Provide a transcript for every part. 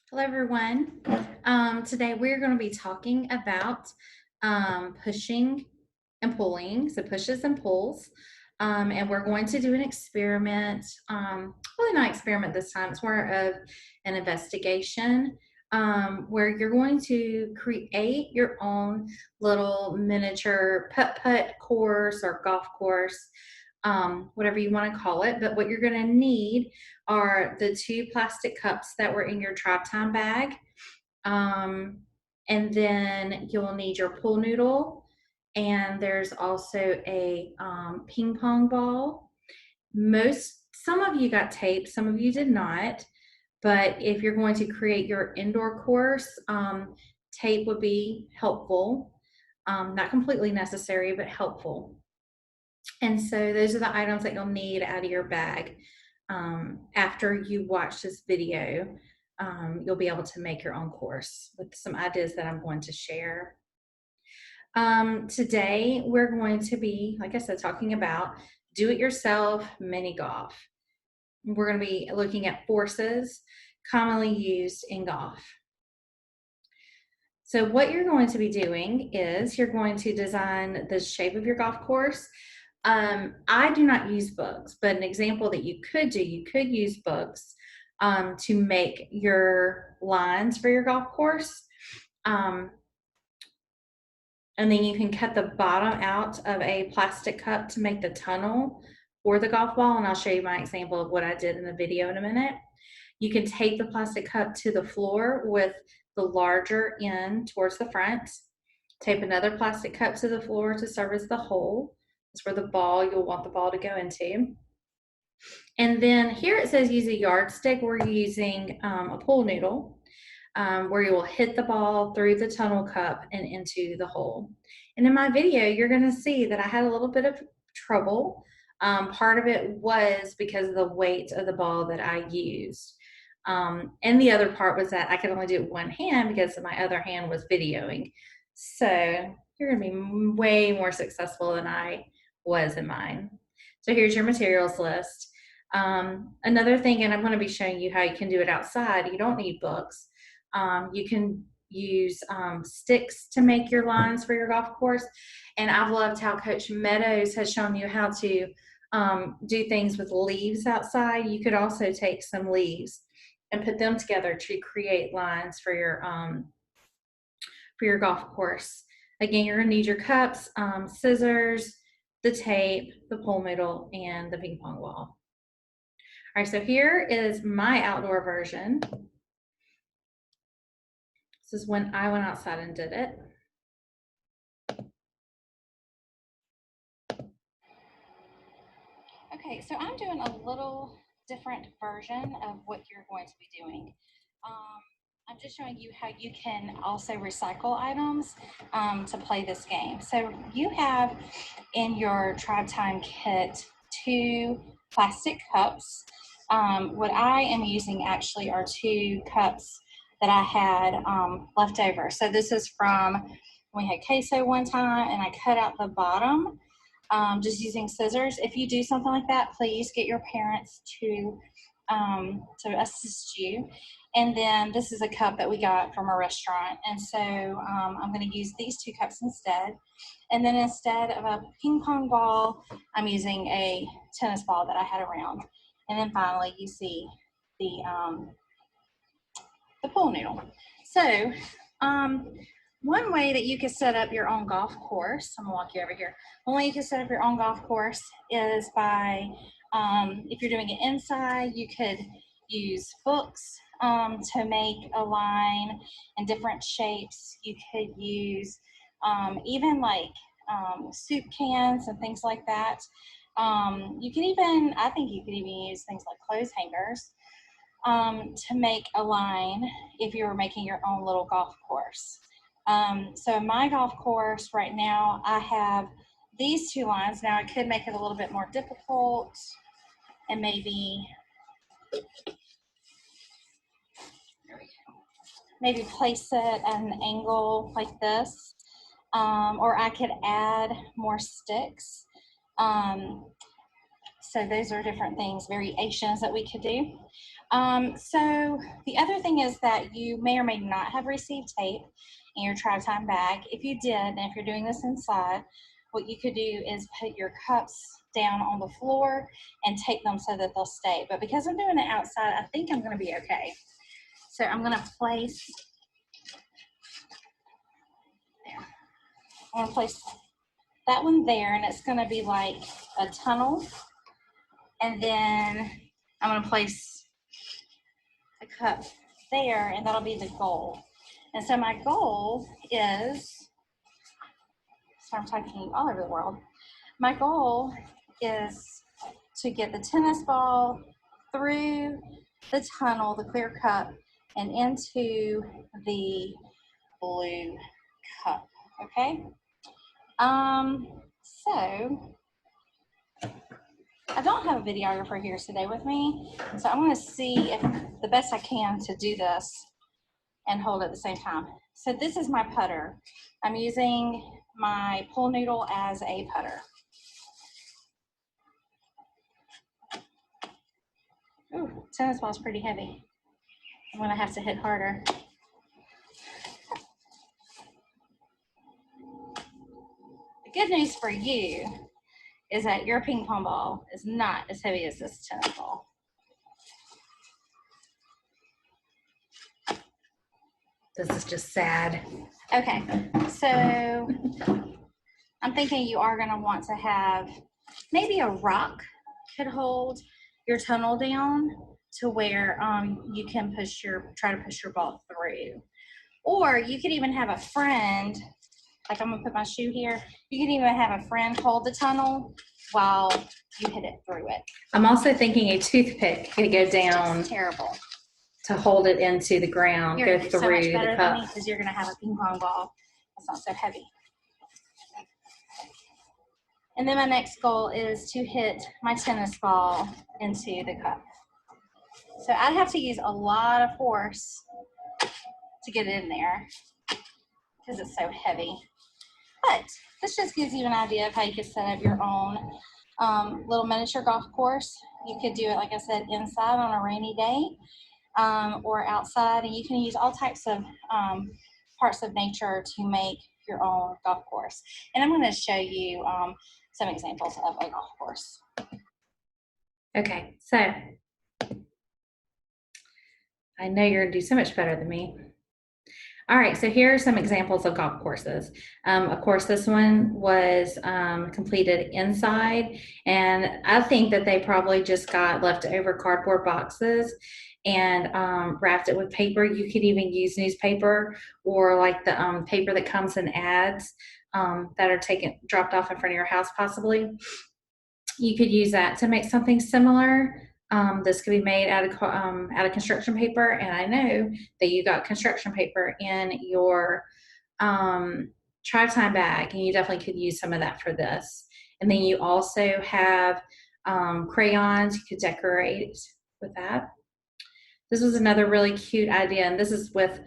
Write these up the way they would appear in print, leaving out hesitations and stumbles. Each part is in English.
Hello, everyone. Today we're going to be talking about pushing and pulling, so pushes and pulls. And we're going to do an experiment, really not experiment this time, it's more of an investigation where you're going to create your own little miniature putt-putt course or golf course, whatever you want to call it. But what you're going to need are the two plastic cups that were in your Tribe Time bag. Um, and then you'll need your pool noodle. And there's also a ping pong ball. Some of you got tape, some of you did not. But if you're going to create your indoor course, tape would be helpful. Not completely necessary, but helpful. And so those are the items that you'll need out of your bag. After you watch this video, you'll be able to make your own course with some ideas that I'm going to share. Today, we're going to be, like I said, talking about do-it-yourself mini golf. We're going to be looking at forces commonly used in golf. So what you're going to be doing is you're going to design the shape of your golf course. I do not use books, but an example that you could do, you could use books to make your lines for your golf course. And then you can cut the bottom out of a plastic cup to make the tunnel for the golf ball. And I'll show you my example of what I did in the video in a minute. You can tape the plastic cup to the floor with the larger end towards the front. Tape another plastic cup to the floor to serve as the hole. That's where you'll want the ball to go into. And then here it says use a yardstick. We're using a pool noodle where you will hit the ball through the tunnel cup and into the hole. And in my video, you're going to see that I had a little bit of trouble. Part of it was because of the weight of the ball that I used. And the other part was that I could only do it with one hand because my other hand was videoing. So you're going to be way more successful than I was in mine. So here's your materials list. Another thing, and I'm going to be showing you how you can do it outside. You don't need books. You can use sticks to make your lines for your golf course. And I've loved how Coach Meadows has shown you how to do things with leaves outside. You could also take some leaves and put them together to create lines for your golf course. Again, you're going to need your cups, scissors, the tape, the pool noodle, and the ping pong ball. All right, so here is my outdoor version. This is when I went outside and did it. Okay, so I'm doing a little different version of what you're going to be doing. I'm just showing you how you can also recycle items to play this game. So you have in your Tribe Time kit 2 plastic cups. What I am using actually are 2 cups that I had left over. So this is from when we had queso one time, and I cut out the bottom just using scissors. If you do something like that, please get your parents to assist you. And then this is a cup that we got from a restaurant. And so I'm going to use these 2 cups instead. And then instead of a ping pong ball, I'm using a tennis ball that I had around. And then finally, you see the pool noodle. So one way that you could set up your own golf course, I'm gonna walk you over here. One way you can set up your own golf course is by, if you're doing it inside, you could use books to make a line in different shapes. You could use even like soup cans and things like that. You can even, I think you could even use things like clothes hangers to make a line if you were making your own little golf course. So my golf course right now, I have these 2 lines. Now I could make it a little bit more difficult and maybe place it at an angle like this, or I could add more sticks. So those are different things, variations that we could do. So the other thing is that you may or may not have received tape in your TriTime bag. If you did, and if you're doing this inside, what you could do is put your cups down on the floor and tape them so that they'll stay. But because I'm doing it outside, I think I'm gonna be okay. So I'm gonna place, I'm gonna place that one there, and it's gonna be like a tunnel. And then I'm gonna place a cup there, and that'll be the goal. And so my goal is, so I'm talking all over the world. My goal is to get the tennis ball through the tunnel, the clear cup, and into the blue cup. Okay. So I don't have a videographer here today with me, so I'm going to see if the best I can to do this and hold at the same time. So this is my putter. I'm using my pool noodle as a putter. Ooh, tennis ball's pretty heavy. I'm gonna have to hit harder. The good news for you is that your ping pong ball is not as heavy as this tennis ball. This is just sad. Okay, so I'm thinking you are gonna want to have maybe a rock could hold your tunnel down to where you can try to push your ball through. Or you could even have a friend, like I'm gonna put my shoe here, you could even have a friend hold the tunnel while you hit it through it. I'm also thinking a toothpick could go down Terrible. to hold it into the ground, You're go gonna do so much through better the than me cup. because you're gonna have a ping pong ball that's not so heavy. And then my next goal is to hit my tennis ball into the cup. So I'd have to use a lot of force to get it in there because it's so heavy. But this just gives you an idea of how you could set up your own little miniature golf course. You could do it, like I said, inside on a rainy day or outside, and you can use all types of parts of nature to make your own golf course. And I'm going to show you some examples of a golf course. Okay, so I know you're gonna do so much better than me. All right, so here are some examples of golf courses. Of course, this one was completed inside, and I think that they probably just got leftover cardboard boxes and wrapped it with paper. You could even use newspaper or like the paper that comes in ads that are dropped off in front of your house, possibly. You could use that to make something similar. This could be made out of construction paper, and I know that you got construction paper in your TriTime bag, and you definitely could use some of that for this. And then you also have crayons. You could decorate with that. This was another really cute idea, and this is with,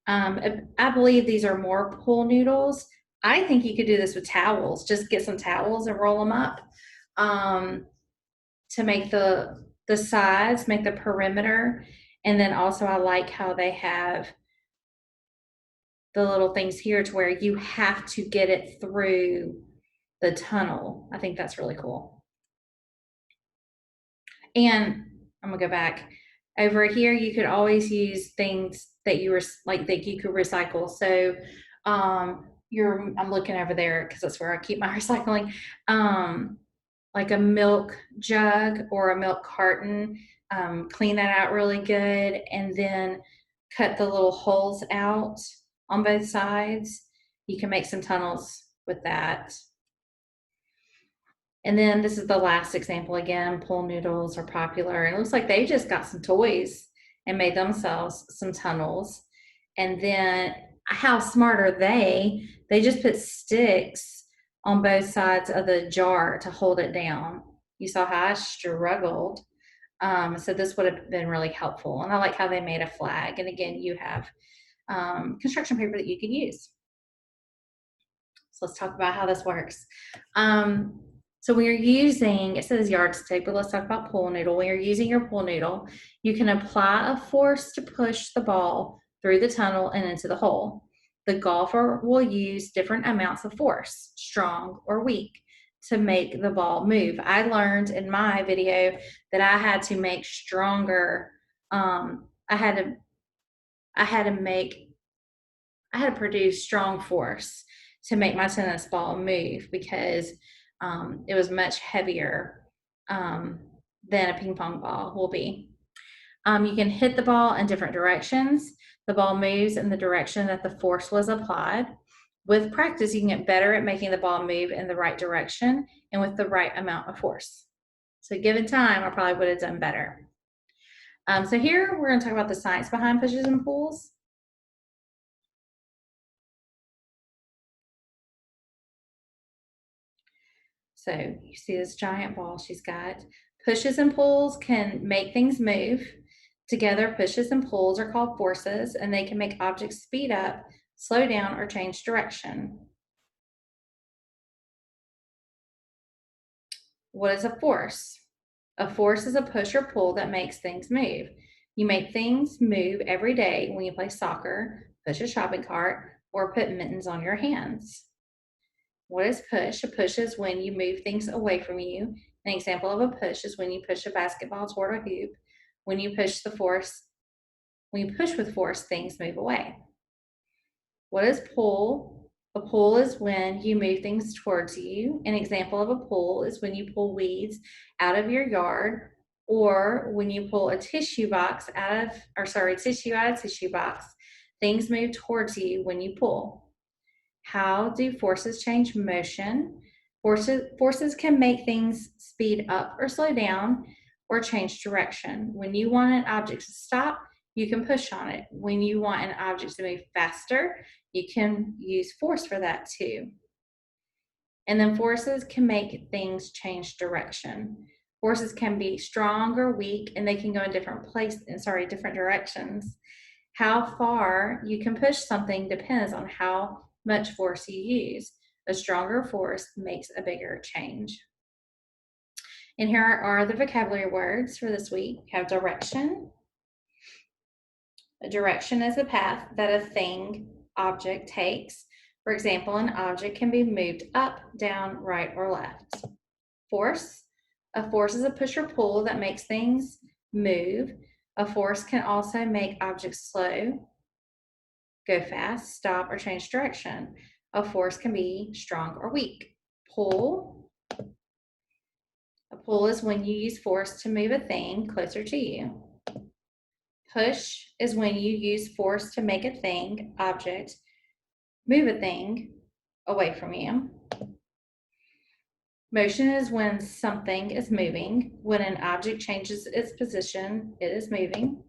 I believe these are more pool noodles. I think you could do this with towels. Just get some towels and roll them up to make the sides, make the perimeter. And then also I like how they have the little things here to where you have to get it through the tunnel. I think that's really cool. And I'm gonna go back over here. You could always use things that you were like that you could recycle. So I'm looking over there because that's where I keep my recycling. Like a milk jug or a milk carton, clean that out really good, and then cut the little holes out on both sides. You can make some tunnels with that. And then this is the last example again. Pool noodles are popular. It looks like they just got some toys and made themselves some tunnels. And then how smart are they? They just put sticks on both sides of the jar to hold it down. You saw how I struggled. So this would have been really helpful. And I like how they made a flag. And again, you have construction paper that you can use. So let's talk about how this works. So when you're using, it says yardstick, but let's talk about pool noodle. When you're using your pool noodle, you can apply a force to push the ball through the tunnel and into the hole. The golfer will use different amounts of force, strong or weak, to make the ball move. I learned in my video that I had to make stronger. I had to produce strong force to make my tennis ball move because it was much heavier than a ping pong ball will be. You can hit the ball in different directions. The ball moves in the direction that the force was applied. With practice, you can get better at making the ball move in the right direction and with the right amount of force. So given time, I probably would have done better. So here we're going to talk about the science behind pushes and pulls. So you see this giant ball she's got. Pushes and pulls can make things move. Together, pushes and pulls are called forces, and they can make objects speed up, slow down, or change direction. What is a force? A force is a push or pull that makes things move. You make things move every day when you play soccer, push a shopping cart, or put mittens on your hands. What is push? A push is when you move things away from you. An example of a push is when you push a basketball toward a hoop. When you push with force, things move away. What is pull? A pull is when you move things towards you. An example of a pull is when you pull weeds out of your yard, or when you pull a tissue out of tissue box. Things move towards you when you pull. How do forces change motion? Forces can make things speed up or slow down or change direction. When you want an object to stop, you can push on it. When you want an object to move faster, you can use force for that too. And then forces can make things change direction. Forces can be strong or weak, and they can go in different directions. How far you can push something depends on how much force you use. A stronger force makes a bigger change. And here are the vocabulary words for this week. We have direction. A direction is a path that a object takes. For example, an object can be moved up, down, right, or left. Force. A force is a push or pull that makes things move. A force can also make objects slow, go fast, stop, or change direction. A force can be strong or weak. Pull. A pull is when you use force to move a thing closer to you. Push is when you use force to make a object, move a thing away from you. Motion is when something is moving. When an object changes its position, it is moving.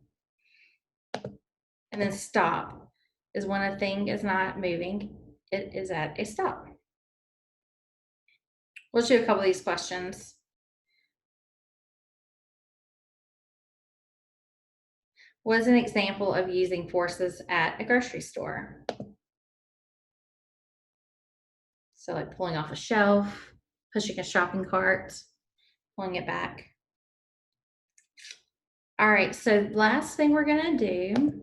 And then stop is when a thing is not moving, it is at a stop. We'll do a couple of these questions. What is an example of using forces at a grocery store? So like pulling off a shelf, pushing a shopping cart, pulling it back. All right, so last thing we're gonna do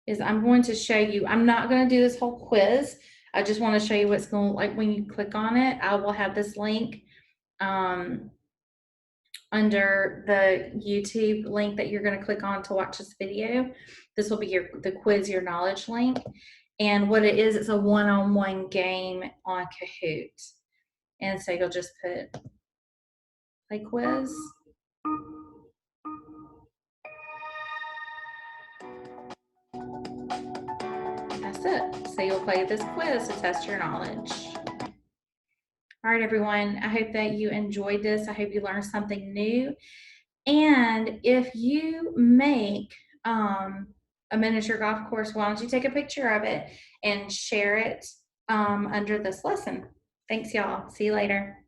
is I'm going to show you, I'm not gonna do this whole quiz. I just wanna show you what it's gonna look like when you click on it. I will have this link under the YouTube link that you're gonna click on to watch this video. This will be the quiz your knowledge link. And what it is, it's a one-on-one game on Kahoot. And so you'll just put play quiz. That's it. So you'll play this quiz to test your knowledge. All right, everyone. I hope that you enjoyed this. I hope you learned something new. And if you make a miniature golf course, why don't you take a picture of it and share it under this lesson. Thanks, y'all. See you later.